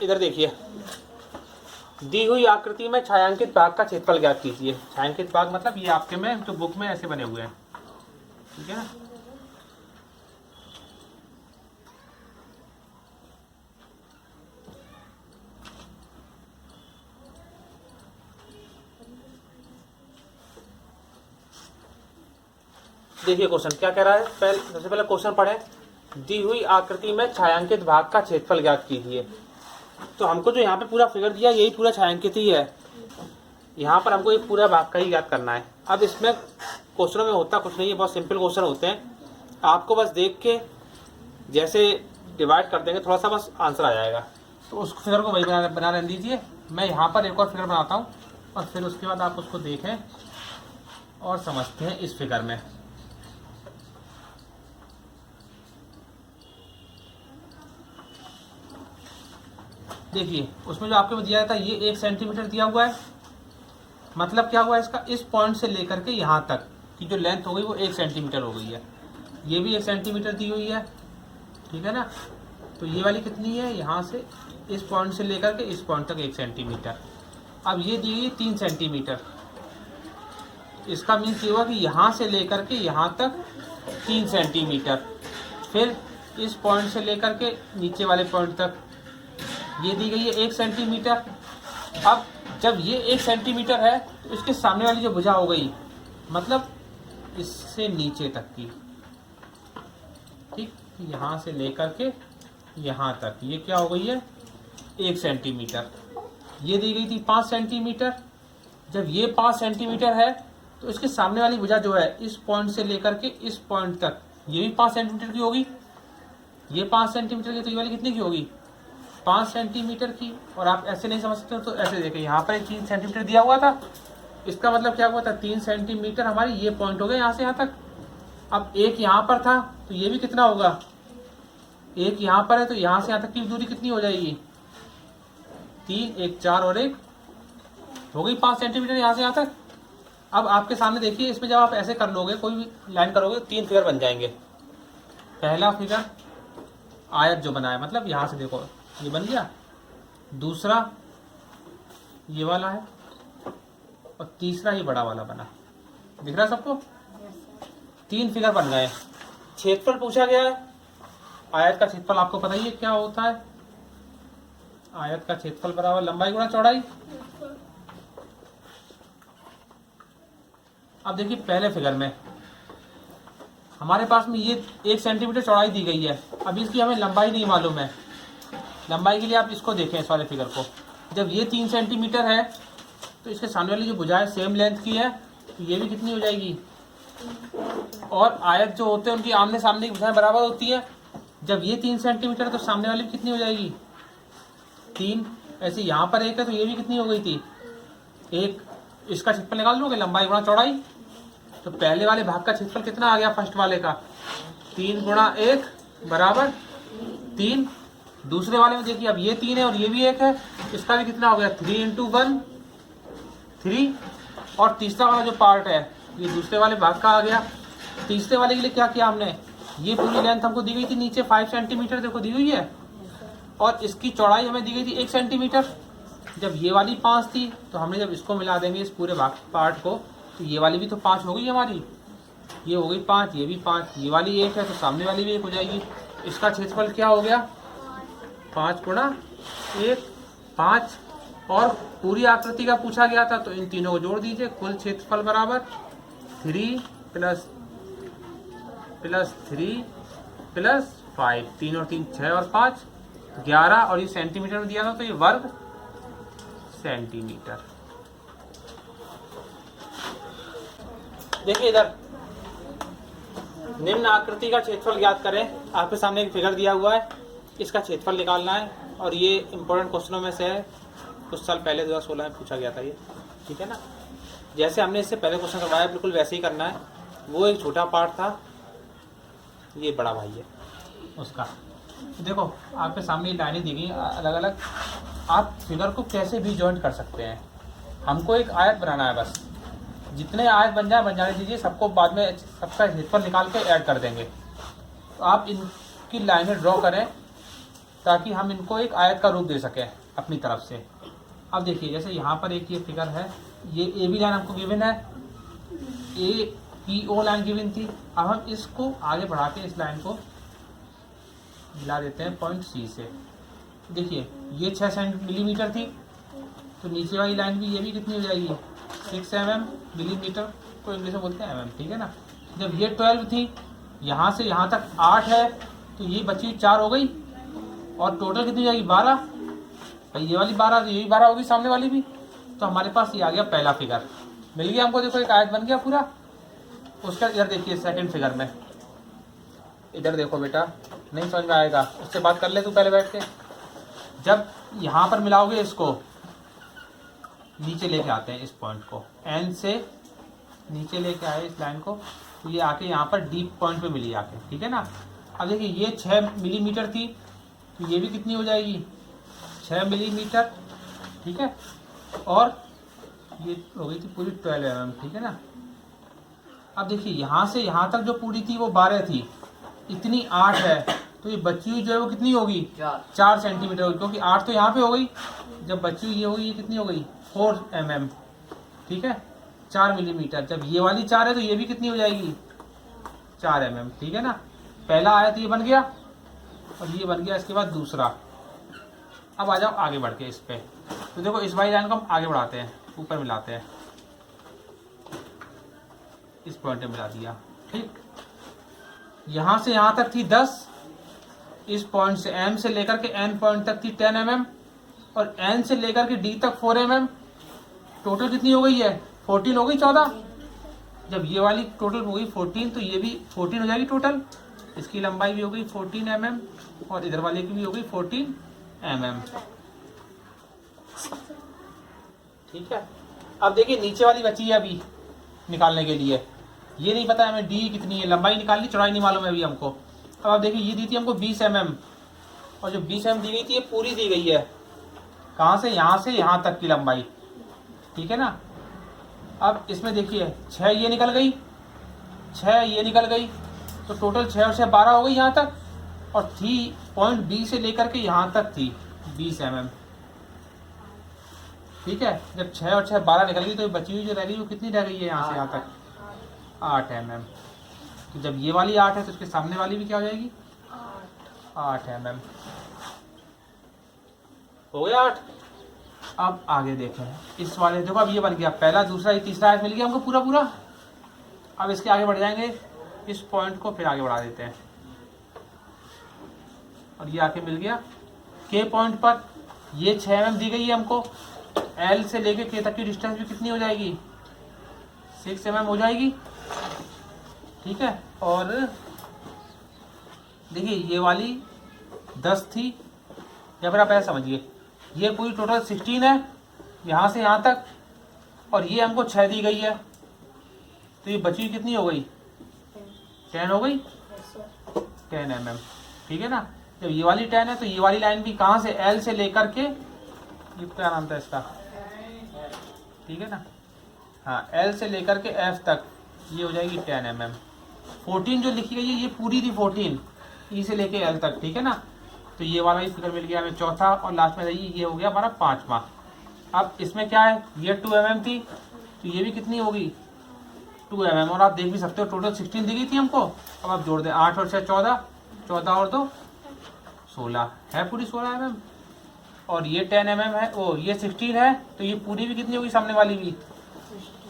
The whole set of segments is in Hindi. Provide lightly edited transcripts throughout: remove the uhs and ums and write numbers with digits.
इधर देखिए, दी हुई आकृति में छायांकित भाग का क्षेत्रफल ज्ञात कीजिए। छायांकित भाग मतलब ये आपके में तो बुक में ऐसे बने हुए हैं, ठीक है ना। देखिए क्वेश्चन क्या कह रहा है। सबसे पहले क्वेश्चन पढ़े, दी हुई आकृति में छायांकित भाग का क्षेत्रफल ज्ञात कीजिए। तो हमको जो यहाँ पे पूरा फिगर दिया यही पूरा छायांकित ही है, यहाँ पर हमको एक पूरा भाग का ही ज्ञात करना है। अब इसमें क्वेश्चनों में होता कुछ नहीं है, बहुत सिंपल क्वेश्चन होते हैं। आपको बस देख के जैसे डिवाइड कर देंगे थोड़ा सा बस आंसर आ जाएगा। तो उस फिगर को वही बना रहने दीजिए। मैं यहाँ पर एक और फिगर बनाता हूँ और फिर उसके बाद आप उसको देखें और समझते हैं इस फिगर में। देखिए उसमें जो आपको दिया था ये 1 सेंटीमीटर दिया हुआ है, मतलब क्या हुआ इसका, इस पॉइंट से लेकर के यहाँ तक की जो लेंथ हो गई वो 1 सेंटीमीटर हो गई है। ये भी 1 सेंटीमीटर दी हुई है, ठीक है ना। तो ये वाली कितनी है, यहाँ से इस पॉइंट से लेकर के इस पॉइंट तक 1 सेंटीमीटर। अब ये दी हुई 3 सेंटीमीटर, इसका मीन्स ये हुआ कि यहाँ से लेकर के यहाँ तक 3 सेंटीमीटर, फिर इस पॉइंट से लेकर के नीचे वाले पॉइंट तक ये दी गई है 1 सेंटीमीटर। अब जब ये 1 सेंटीमीटर है तो इसके सामने वाली जो भुजा हो गई, मतलब इससे नीचे तक की, ठीक, यहाँ से लेकर के यहाँ तक ये क्या हो गई है 1 सेंटीमीटर। ये दी गई थी 5 सेंटीमीटर। जब ये 5 सेंटीमीटर है तो इसके सामने वाली भुजा जो है इस पॉइंट से लेकर के इस पॉइंट तक ये भी 5 सेंटीमीटर की होगी। ये 5 सेंटीमीटर की, तो ये वाली कितनी की होगी 5 सेंटीमीटर की। और आप ऐसे नहीं समझ सकते हो तो ऐसे देखें, यहाँ पर 3 सेंटीमीटर दिया हुआ था, इसका मतलब क्या हुआ था 3 सेंटीमीटर हमारी ये पॉइंट हो गया यहाँ से यहाँ तक। अब एक यहाँ पर था तो ये भी कितना होगा, एक यहाँ पर है तो यहाँ से यहाँ तक की दूरी कितनी हो जाएगी 3, 1 4 और 1 हो गई 5 सेंटीमीटर यहाँ से यहाँ तक। अब आपके सामने देखिए, इसमें जब आप ऐसे कर लोगे, कोई भी लाइन करोगे, 3 फिगर बन जाएंगे। पहला फिगर आयत जो बना है, मतलब यहाँ से देखो ये बन गया, दूसरा ये वाला है और तीसरा ये बड़ा वाला बना, दिख रहा है सबको। 3 फिगर बन गए। क्षेत्रफल पूछा गया है। आयत का क्षेत्रफल आपको पता ही है क्या होता है, आयत का क्षेत्रफल बराबर लंबाई गुणा चौड़ाई। अब देखिए पहले फिगर में हमारे पास में ये 1 सेंटीमीटर चौड़ाई दी गई है। अब इसकी हमें लंबाई नहीं मालूम है। लंबाई के लिए आप इसको देखें, इस वाले फिगर को, जब ये 3 सेंटीमीटर है तो इसके सामने वाली जो भुजा है सेम लेंथ की है, तो ये भी कितनी हो जाएगी। और आयत जो होते हैं उनकी आमने सामने की भुजाएं बराबर होती है। जब ये 3 सेंटीमीटर है तो सामने वाली भी कितनी हो जाएगी 3। ऐसे यहाँ पर 1 है तो ये भी कितनी हो गई थी 1। इसका क्षेत्रफल निकाल लोगे, लंबाई गुणा चौड़ाई। तो पहले वाले भाग का क्षेत्रफल कितना आ गया फर्स्ट वाले का, 3 गुणा 1 बराबर 3। दूसरे वाले में देखिए, अब ये 3 है और ये भी 1 है, इसका भी कितना हो गया 3 × 1 3। और तीसरा वाला जो पार्ट है ये दूसरे वाले भाग का आ गया। तीसरे वाले के लिए क्या किया हमने, ये पूरी लेंथ हमको दी गई थी नीचे 5 सेंटीमीटर, देखो दी हुई है, और इसकी चौड़ाई हमें दी गई थी 1 सेंटीमीटर। जब ये वाली 5 थी तो हमने जब इसको मिला देंगे इस पूरे भाग पार्ट को, तो ये वाली भी तो 5 हो गई हमारी, ये हो गई 5, ये भी 5, ये वाली 1 है तो सामने वाली भी 1 हो जाएगी। इसका क्षेत्रफल क्या हो गया 5 गुणा 1 5। और पूरी आकृति का पूछा गया था तो इन तीनों को जोड़ दीजिए, कुल क्षेत्रफल बराबर 3 + 3 + 5, 3 और 3 6 और 5 11, और ये सेंटीमीटर में दिया था तो ये वर्ग सेंटीमीटर। देखिए इधर निम्न आकृति का क्षेत्रफल ज्ञात करें। आपके सामने एक फिगर दिया हुआ है, इसका क्षेत्रफल निकालना है और ये इंपॉर्टेंट क्वेश्चनों में से है, कुछ साल पहले 2016 में पूछा गया था ये, ठीक है ना। जैसे हमने इससे पहले क्वेश्चन करवाया बिल्कुल वैसे ही करना है। वो एक छोटा पार्ट था, ये बड़ा भाई है उसका। देखो आपके सामने लाइनें दी गई अलग अलग, आप फिगर को कैसे भी जॉइंट कर सकते हैं। हमको एक आयत बनाना है, बस जितने आयत बन जाने दीजिए, सबको बाद में सबका क्षेत्रफल निकाल के ऐड कर देंगे। तो आप इनकी लाइनें ड्रॉ करें ताकि हम इनको एक आयत का रूप दे सकें अपनी तरफ से। अब देखिए जैसे यहाँ पर एक ये फिगर है, ये ए बी लाइन हमको गिवन है, A P O line given थी। अब हम इसको आगे बढ़ा के इस लाइन को मिला देते हैं पॉइंट सी से। देखिए ये 6 मिलीमीटर थी, तो नीचे वाली लाइन भी, ये भी कितनी हो जाएगी 6 mm, मिलीमीटर को इंग्लिश में बोलते हैं mm, ठीक है ना। जब ये 12 थी, यहाँ से यहाँ तक 8 है, तो ये बची 4 हो गई, और टोटल कितनी हो जाएगी 12। भाई ये वाली 12, तो ये भी 12 होगी, सामने वाली भी। तो हमारे पास ये आ गया पहला फिगर, मिल गया हमको। देखो एक आयत बन गया पूरा। उसका इधर देखिए सेकंड फिगर में, इधर देखो बेटा, नहीं समझ में आएगा उससे बात कर ले तू पहले बैठ के। जब यहाँ पर मिलाओगे इसको, नीचे लेके आते हैं इस पॉइंट को, एन से नीचे लेके आए इस लाइन को, तो ये आके यहाँ पर डीप पॉइंट पे मिली आके, ठीक है ना। अब देखिए ये 6 मिलीमीटर थी, तो ये भी कितनी हो जाएगी 6 मिलीमीटर, ठीक है। और ये हो गई थी पूरी 12 mm, ठीक है ना। अब देखिए यहाँ से यहाँ तक जो पूरी थी वो 12 थी, इतनी 8 है, तो ये बची हुई जो है वो कितनी होगी 4 सेंटीमीटर होगी, क्योंकि 8 तो यहाँ पे हो गई। जब बची हुई ये होगी, ये कितनी हो गई 4 mm, ठीक है, 4 मिलीमीटर। जब ये वाली 4 है तो ये भी कितनी हो जाएगी 4 mm, ठीक है ना। पहला आया तो ये बन गया, और ये बन गया इसके बाद दूसरा। अब आ जाओ आगे बढ़ के इस पे, तो देखो इस वाली लाइन को हम आगे बढ़ाते हैं, ऊपर मिलाते हैं, इस पॉइंट में मिला दिया, ठीक। यहाँ से यहाँ तक थी 10, इस पॉइंट से M से लेकर के N पॉइंट तक थी 10 mm, और N से लेकर के D तक 4 mm। टोटल कितनी हो गई है 14 हो गई, 14। जब ये वाली टोटल हो गई 14, तो ये भी 14 हो जाएगी टोटल। इसकी लंबाई भी हो गई 14 mm, और इधर वाले की भी हो गई 14 mm, ठीक है। अब देखिए नीचे वाली बची है अभी निकालने के लिए, ये नहीं पता हमें डी कितनी है, लंबाई निकालनी, चौड़ाई नहीं मालूम है अभी हमको। अब आप देखिए ये दी थी हमको 20 mm, और जो 20 mm दी गई थी ये पूरी दी गई है, कहाँ से यहाँ तक की लंबाई, ठीक है ना। अब इसमें देखिए 6 ये निकल गई, 6 ये निकल गई, तो टोटल 6 और 6 12 हो गई यहाँ तक, और थी पॉइंट बी से लेकर के यहाँ तक थी 20 mm, ठीक है। जब 6 और 6 12 निकल गई, तो बची हुई जो रह गई वो कितनी रह गई है यहाँ से यहाँ तक 8 mm। तो जब ये वाली 8 है तो उसके सामने वाली भी क्या हो जाएगी 8 mm, हो गया 8। अब आगे देखें इस वाले, देखो अब ये बन गया पहला, दूसरा, ये तीसरा आयत मिल गया हमको पूरा पूरा। अब इसके आगे बढ़ जाएंगे, इस पॉइंट को फिर आगे बढ़ा देते हैं, और ये आके मिल गया के पॉइंट पर। ये 6 mm दी गई है हमको, एल से लेके के तक की डिस्टेंस भी कितनी हो जाएगी 6 mm हो जाएगी, ठीक है। और देखिए ये वाली 10 थी, या फिर आप ऐसा समझिए ये पूरी टोटल 16 है यहाँ से यहाँ तक, और ये हमको 6 दी गई है, तो ये बची कितनी हो गई 10 हो गई, 10 mm, ठीक है ना। जब ये वाली 10 है तो ये वाली लाइन भी कहाँ से, एल से लेकर के, ये क्या नाम था इसका, ठीक है ना, हाँ, एल से लेकर के एफ तक ये हो जाएगी 10 mm। 14 जो लिखी गई है ये पूरी थी 14, ई से लेके एल तक, ठीक है ना। तो ये वाला ही फिगर मिल गया हमें चौथा, और लास्ट में ये हो गया हमारा 5वां। अब इसमें क्या है, ये 2 mm थी, तो ये भी कितनी होगी 2 mm, और आप देख भी सकते हो टोटल 16 दी गई थी हमको। अब आप जोड़ दें 8 और 6 14, 14 और 2 16 है, पूरी 16 mm। और ये 10 mm है, ओ ये 16 है, तो ये पूरी भी कितनी होगी सामने वाली भी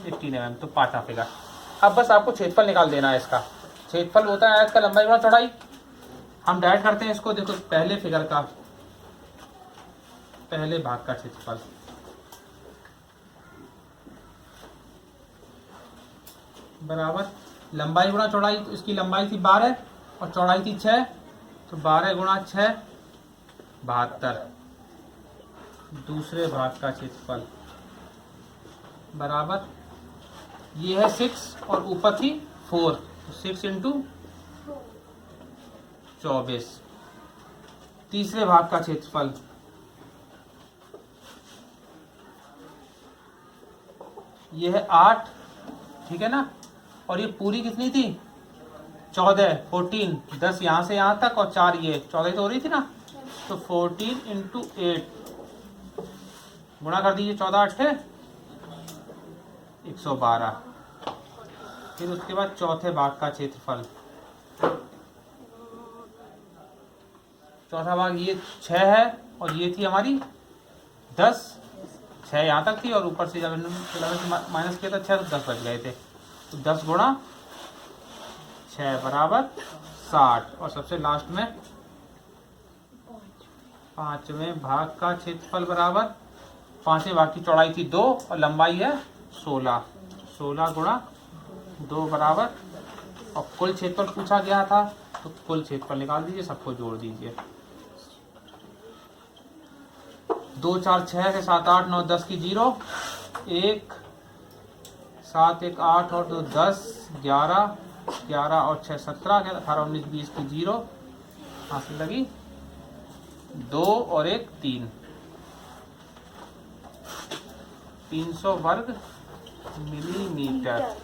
16 mm, तो 5वां फिगर। अब बस आपको क्षेत्रफल निकाल देना है इसका। क्षेत्रफल होता है आयत का लंबाई गुणा चौड़ाई। हम डायरेक्ट करते हैं इसको, देखो पहले फिगर का पहले भाग का क्षेत्रफल, बराबर लंबाई गुणा चौड़ाई, तो इसकी लंबाई थी 12 और चौड़ाई थी 6, तो 12 गुणा 6 72, दूसरे भाग का क्षेत्रफल बराबर ये है 6 और ऊपर थी 4, तो 6 इंटू 24, तीसरे भाग का क्षेत्रफल ये है 8, ठीक है ना। और ये पूरी कितनी थी 14, 10 यहाँ से यहाँ तक, और 4 ये 14 तो हो रही थी ना, तो 14 इंटू 8 गुणा कर दीजिए, 14 अट्ठे 112। फिर उसके बाद चौथे भाग का क्षेत्रफल, चौथा भाग ये 6 है और ये थी हमारी 10, 6 यहाँ तक थी और ऊपर से जब माइनस किया था 6 तो 10 बच गए थे। तो 10 गुणा 6 बराबर 60। और सबसे लास्ट में पांचवें भाग का क्षेत्रफल बराबर, पांचवें भाग की चौड़ाई थी 2 और लंबाई है 16, 16 गुणा 2 बराबर, और कुल क्षेत्रफल पूछा गया था तो कुल क्षेत्रफल निकाल दीजिए, सबको जोड़ दीजिए। 2 4 6 के 7 8 9 10 की 0, 1 7 1 8 और 2 10, 11 11 और 6 17, 18 19 20 की 0 हासिल लगी, 2 और 1 3, 300 वर्ग मिलीमीटर।